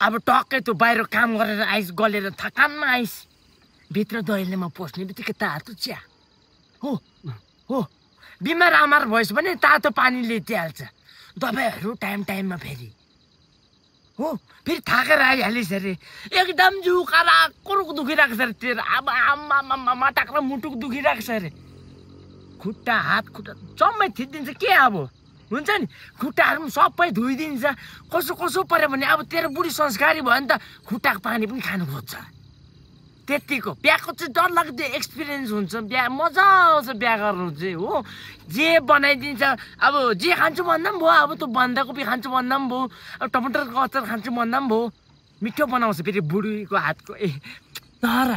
अब टक्कै त्यो बाहिर काम गरेर आइस गलेर थकानमा आइस भित्र दैलेमा पस्ने बित्तिकै तातो चिया हो हो बिमार आमार भइस भने तातो पानी ल्याइदिइहाल्छ दबाईहरू टाइममा फेरि हो फेरि थाकेर आइहालिस अरे एकदम जिउ कराकुरुक दुखिरहेको छ अरे तेरो अब आम्मा माटाक र मुटुक दुखिरहेको छ अरे खुट्टा हात खुट्टा जम्मै थिचिदिन्छ के अब हुन्छ नि खुट्टाहरू पनि सबै धोइदिन्छ कसो पर्यो भने अब तेरो बुढी संस्कारी भयो नि त खुट्टाको पानी पनि खानु खोज्छ त्यतिको बिहाको चाहिँ डरलाग्दो एक्सपिरियन्स हुन्छ बिहा मजा आउँछ बिहा गर्नु चाहिँ हो जे बनाइदिन्छ अब जे खान्छु भन्दा पनि भयो अब त्यो बन्दाकोपी खान्छु भन्दा पनि भयो अब टमाटरको अचार खान्छु भन्दा पनि भयो मिठो बनाउँछ फेरि बुढीको हातको तर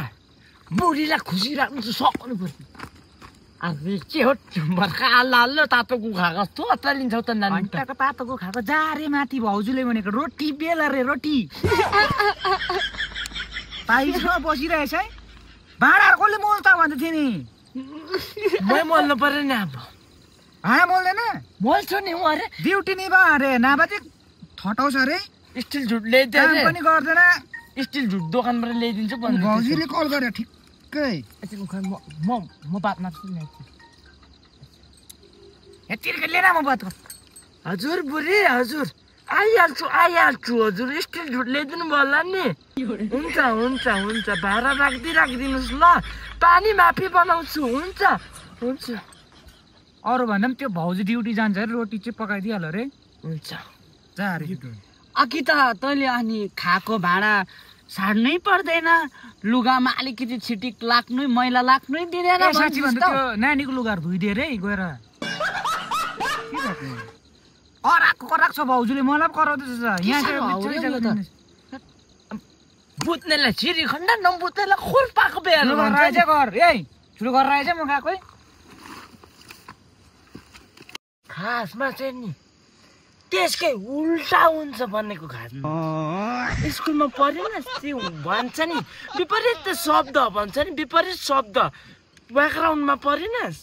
बुढीलाई खुसी राख्नु चाहिँ सक्नु पर्छ अब के हो भर्खा आल्लो तातो कुखा कस्तो अत्तालिन्छौ त नानी तातो कुखाको जारे माथि भाउजूले भनेको रोटी बेल रे रोटी पाइसमा बसिरहेछ है भाँडा कसले मोल्छ भन्दै थिए नि मै मोल्नु पर्यो नि अब मोल्दैन मोल्छु नि अरे ड्युटी नि भयो अरे नभए चाहिँ थटाउँछ अरे स्टिल झुट ल्याइदिन्छ पनि गर्दैन स्टिल झुट दोकानबाट ल्याइदिन्छु भन्नु भाउजूले कल गर्यो ठिक्कै म बात मार्छु नि यतिकै लिएर म बात गर्छु हजुर बुढी हजुर आइहाल्छु हजुर स्टिल झुट ल्याइदिनु भयो होला नि हुन्छ भाडा राखिदिनुहोस् ल पानी माफी बनाउँछु हुन्छ अरू भन्दा पनि त्यो भाउजू ड्युटी जान्छ अरे रोटी चाहिँ पकाइदिइहाल्यो अरे हुन्छ जा अरे अघि त तैँले अनि खाएको भाँडा साड्नै पर्दैन लुगामा अलिकति छिटिक लाग्नु मैला लाग्नै दिँदैन साँच्ची भन्दा त्यो नानीको लुगाहरू धोइदिए रे गएर कराएको छ भाउजूले मलाई पो कराउँदैछ यहाँ बुझ्नेलाई छिरी खण्ड नबुझ्नेलाई खोर पाएको बेला रहेछ घर सुरु गरेर आएछ म गएको खासमा चाहिँ नि त्यसकै उल्टा हुन्छ भनेको खासमा स्कुलमा पढेन त्यो भन्छ नि विपरीत शब्द भन्छ नि विपरीत शब्द ब्याकग्राउन्डमा पढेनस्